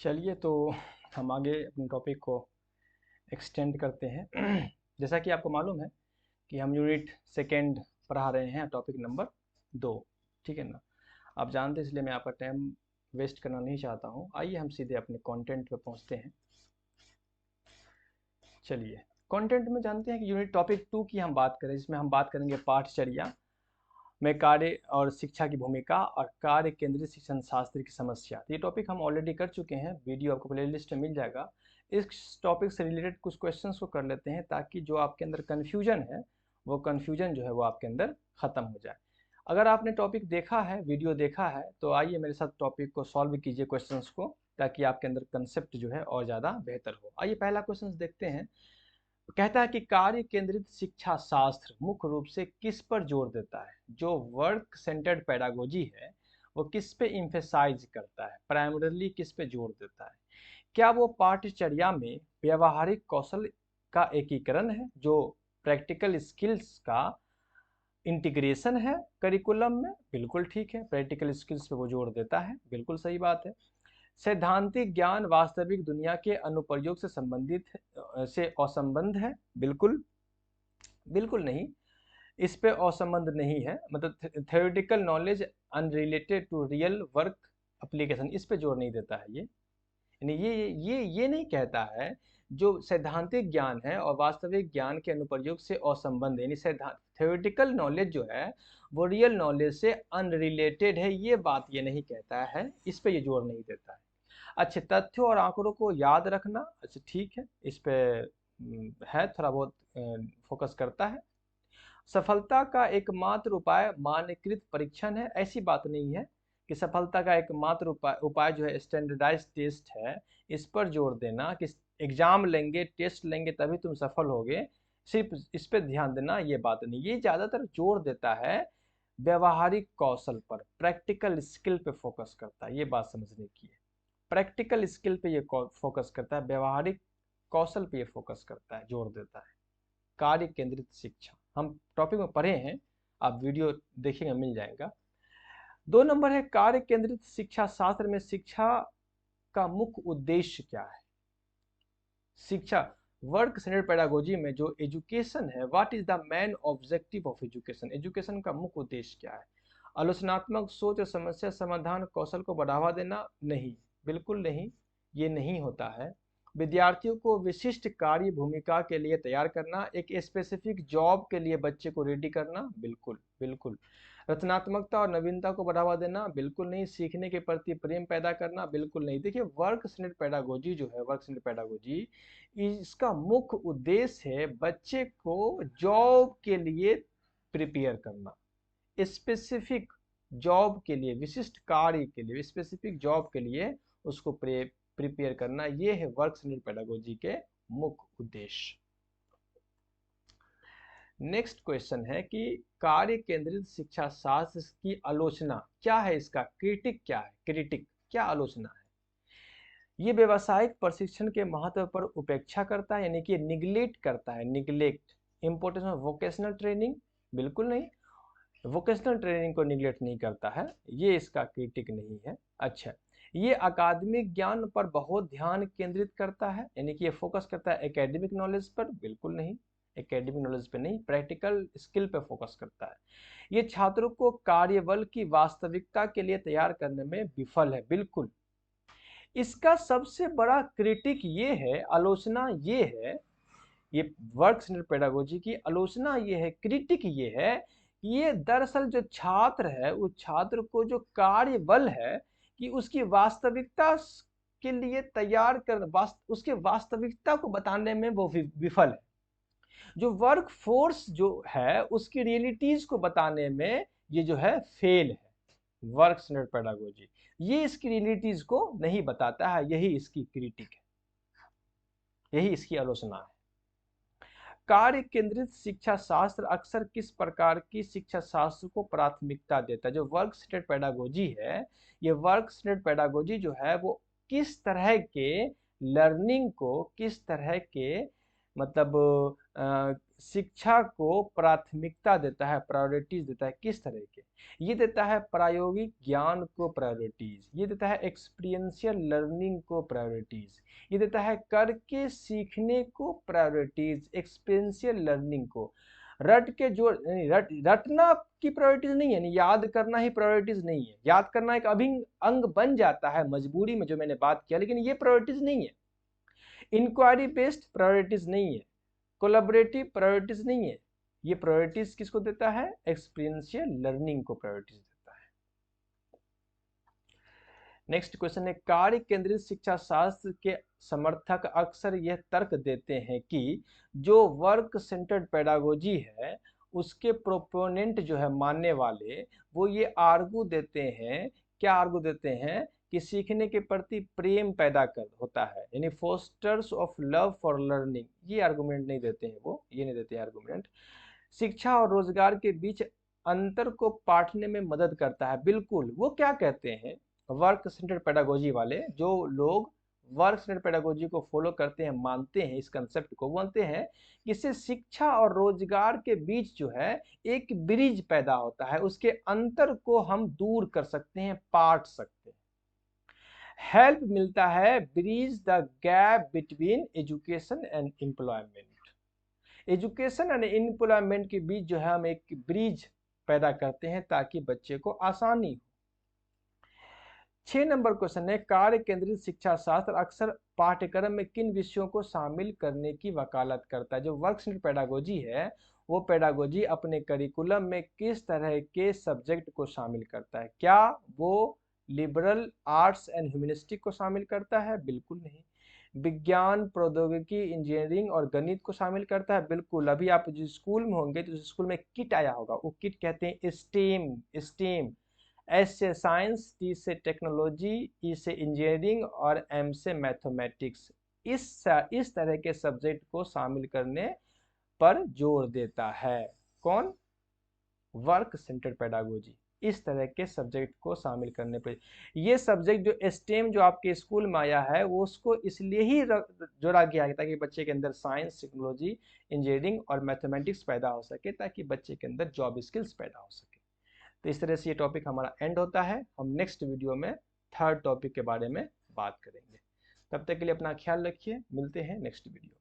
चलिए तो हम आगे अपने टॉपिक को एक्सटेंड करते हैं। जैसा कि आपको मालूम है कि हम यूनिट सेकेंड पढ़ा रहे हैं, टॉपिक नंबर 2। ठीक है ना। आप जानते हैं, इसलिए मैं आपका टाइम वेस्ट करना नहीं चाहता हूँ। आइए हम सीधे अपने कंटेंट पे पहुँचते हैं। चलिए, कंटेंट में जानते हैं कि यूनिट टॉपिक 2 की हम बात करें, जिसमें हम बात करेंगे पाठचर्या में कार्य और शिक्षा की भूमिका और कार्य केंद्रित शिक्षण शास्त्र की समस्या। तो ये टॉपिक हम ऑलरेडी कर चुके हैं, वीडियो आपको प्लेलिस्ट में मिल जाएगा। इस टॉपिक से रिलेटेड कुछ क्वेश्चंस को कर लेते हैं, ताकि जो आपके अंदर कन्फ्यूजन है वो कन्फ्यूजन जो है वो आपके अंदर ख़त्म हो जाए। अगर आपने टॉपिक देखा है, वीडियो देखा है, तो आइए मेरे साथ टॉपिक को सॉल्व कीजिए, क्वेश्चंस को, ताकि आपके अंदर कंसेप्ट जो है और ज़्यादा बेहतर हो। आइए पहला क्वेश्चन देखते हैं। कहता है कि कार्य केंद्रित शिक्षा शास्त्र मुख्य रूप से किस पर जोर देता है? जो वर्क सेंटर्ड पेडागोजी है वो किस पे इम्फेसाइज करता है, प्राइमरली किस पे जोर देता है? क्या वो पाठ्यचर्या में व्यवहारिक कौशल का एकीकरण है, जो प्रैक्टिकल स्किल्स का इंटीग्रेशन है करिकुलम में? बिल्कुल ठीक है, प्रैक्टिकल स्किल्स पे वो जोर देता है, बिल्कुल सही बात है। सैद्धांतिक ज्ञान वास्तविक दुनिया के अनुप्रयोग से संबंधित से असंबंध है? बिल्कुल बिल्कुल नहीं, इस पे असंबंध नहीं है। मतलब theoretical knowledge unrelated to real work application, इस पे जोर नहीं देता है ये। यानी ये नहीं कहता है जो सैद्धांतिक ज्ञान है और वास्तविक ज्ञान के अनुप्रयोग से असंबंध है, यानी थ्योरेटिकल नॉलेज जो है वो रियल नॉलेज से अनरिलेटेड है, ये बात ये नहीं कहता है, इस पे ये जोर नहीं देता है। अच्छे तथ्यों और आंकड़ों को याद रखना, अच्छा ठीक है, इस पे है थोड़ा बहुत फोकस करता है। सफलता का एकमात्र उपाय मानकीकृत परीक्षण है? ऐसी बात नहीं है कि सफलता का एकमात्र उपाय जो है स्टैंडर्डाइज टेस्ट है। इस पर जोर देना कि एग्जाम लेंगे, टेस्ट लेंगे तभी तुम सफल होगे, सिर्फ इस पे ध्यान देना, ये बात नहीं। ये ज्यादातर जोर देता है व्यवहारिक कौशल पर, प्रैक्टिकल स्किल पे फोकस करता है, ये बात समझने की है। प्रैक्टिकल स्किल पे ये फोकस करता है, व्यवहारिक कौशल पे ये फोकस करता है, जोर देता है। कार्य केंद्रित शिक्षा हम टॉपिक में पढ़े हैं, आप वीडियो देखेंगे मिल जाएगा। 2 नंबर है, कार्य केंद्रित शिक्षा शास्त्र में शिक्षा का मुख्य उद्देश्य क्या है? शिक्षा वर्क सेंटर्ड पेडागोजी में जो एजुकेशन है, what is the main objective of education? Education का मुख्य उद्देश्य क्या है? आलोचनात्मक सोच और समस्या समाधान कौशल को बढ़ावा देना? नहीं, बिल्कुल नहीं, ये नहीं होता है। विद्यार्थियों को विशिष्ट कार्य भूमिका के लिए तैयार करना, एक स्पेसिफिक जॉब के लिए बच्चे को रेडी करना? बिल्कुल बिल्कुल। रचनात्मकता और नवीनता को बढ़ावा देना? बिल्कुल नहीं। सीखने के प्रति प्रेम पैदा करना? बिल्कुल नहीं। देखिए, वर्क सेंटर्ड पेडागोजी जो है, वर्क सेंटर्ड पेडागोजी, इसका मुख्य उद्देश्य है बच्चे को जॉब के लिए प्रिपेयर करना, स्पेसिफिक जॉब के लिए, विशिष्ट कार्य के लिए, स्पेसिफिक जॉब के लिए उसको प्रिपेयर करना, ये है वर्क सेंटर्ड पेडागोजी के मुख्य उद्देश्य। नेक्स्ट क्वेश्चन है कि कार्य केंद्रित शिक्षा शास्त्र की आलोचना क्या है, इसका क्रिटिक क्या है? क्रिटिक क्या आलोचना है? ये व्यावसायिक प्रशिक्षण के महत्व पर उपेक्षा करता है, यानी कि निग्लेक्ट करता है, neglect importance of vocational training? बिल्कुल नहीं, वोकेशनल ट्रेनिंग को निग्लेक्ट नहीं करता है, ये इसका क्रिटिक नहीं है। अच्छा, ये अकादमिक ज्ञान पर बहुत ध्यान केंद्रित करता है, यानी कि ये फोकस करता है एकेडमिक नॉलेज पर? बिल्कुल नहीं, एकेडमिक नॉलेज पे नहीं, प्रैक्टिकल स्किल पे फोकस करता है। ये छात्रों को कार्यबल की वास्तविकता के लिए तैयार करने में विफल है? बिल्कुल। इसका सबसे बड़ा क्रिटिक ये है, आलोचना ये है, ये वर्क सेंटर्ड पेडागोजी की आलोचना ये है, क्रिटिक ये है कि ये दरअसल जो छात्र है, उस छात्र को जो कार्य बल है कि उसकी वास्तविकता के लिए तैयार कर, उसके वास्तविकता को बताने में वो विफल है। जो वर्क फोर्स जो है उसकी रियलिटीज को बताने में ये जो है फेल है। वर्क सेंटर्ड पेडागोजी ये इसकी रियलिटीज को नहीं बताता है, यही इसकी क्रिटिक है, यही इसकी आलोचना है। कार्य केंद्रित शिक्षा शास्त्र अक्सर किस प्रकार की शिक्षा शास्त्र को प्राथमिकता देता है? जो वर्क सेंटर्ड पेडागोजी है, ये वर्क सेंटर्ड पेडागोजी जो है वो किस तरह के लर्निंग को, किस तरह के मतलब शिक्षा को प्राथमिकता देता है, प्रायोरिटीज देता है, किस तरह के? ये देता है प्रायोगिक ज्ञान को प्रायोरिटीज, ये देता है एक्सपीरियंशियल लर्निंग को प्रायोरिटीज, ये देता है करके सीखने को प्रायोरिटीज, एक्सपीरियंशियल लर्निंग को। रट के जो रटना की प्रायोरिटीज नहीं है, यानी याद करना ही प्रायोरिटीज नहीं है। याद करना एक अभिन्न अंग बन जाता है मजबूरी में, जो मैंने बात किया, लेकिन ये प्रायोरिटीज नहीं है। इंक्वायरी बेस्ड प्रायोरिटीज नहीं है, कोलैबोरेटिव प्रायोरिटीज नहीं है। ये प्रायोरिटीज किसको देता है? एक्सपीरियंशियल लर्निंग को प्रायोरिटीज देता है। नेक्स्ट क्वेश्चन है, कार्य केंद्रित शिक्षा शास्त्र के समर्थक अक्सर यह तर्क देते हैं कि जो वर्क सेंटर्ड पेडागोजी है उसके प्रोपोनेंट जो है, मानने वाले, वो ये आर्गू देते हैं, क्या आर्गू देते हैं? कि सीखने के प्रति प्रेम पैदा कर होता है, यानी fosters of love for learning. ये आर्गुमेंट नहीं देते हैं वो, ये नहीं देते हैं आर्गुमेंट। शिक्षा और रोजगार के बीच अंतर को पाटने में मदद करता है। बिल्कुल, वो क्या कहते हैं वर्क सेंटर्ड पेडागोजी वाले, जो लोग वर्क सेंटर्ड पेडागोजी को फॉलो करते हैं, मानते हैं इस कंसेप्ट को, बोलते हैं कि इससे शिक्षा और रोजगार के बीच जो है एक ब्रिज पैदा होता है, उसके अंतर को हम दूर कर सकते हैं, पाट सकते हैं। हेल्प मिलता है, bridge the gap between education and employment. Education and employment के बीच जो है हम एक ब्रिज पैदा करते हैं ताकि बच्चे को आसानी हो। 6 नंबर क्वेश्चन है, कार्य केंद्रित शिक्षा शास्त्र अक्सर पाठ्यक्रम में किन विषयों को शामिल करने की वकालत करता है? जो वर्क सेंटर्ड पेडागोजी है, वो पेडागोजी अपने करिकुलम में किस तरह के सब्जेक्ट को शामिल करता है? क्या वो लिबरल आर्ट्स एंड ह्यूमनिस्टिक को शामिल करता है? बिल्कुल नहीं। विज्ञान, प्रौद्योगिकी, इंजीनियरिंग और गणित को शामिल करता है? बिल्कुल। अभी आप जिस स्कूल में होंगे तो उस स्कूल में किट आया होगा, वो किट कहते हैं स्टेम। स्टेम, एस से साइंस, टी से टेक्नोलॉजी, ई से इंजीनियरिंग और एम से मैथमेटिक्स। इस तरह के सब्जेक्ट को शामिल करने पर जोर देता है। कौन? वर्क सेंटर्ड पेडागोजी इस तरह के सब्जेक्ट को शामिल करने पर। ये सब्जेक्ट जो स्टेम जो आपके स्कूल में आया है, वो उसको इसलिए ही जोड़ा गया है ताकि बच्चे के अंदर साइंस, टेक्नोलॉजी, इंजीनियरिंग और मैथमेटिक्स पैदा हो सके, ताकि बच्चे के अंदर जॉब स्किल्स पैदा हो सके। तो इस तरह से ये टॉपिक हमारा एंड होता है। हम नेक्स्ट वीडियो में थर्ड टॉपिक के बारे में बात करेंगे। तब तक के लिए अपना ख्याल रखिए, मिलते हैं नेक्स्ट वीडियो।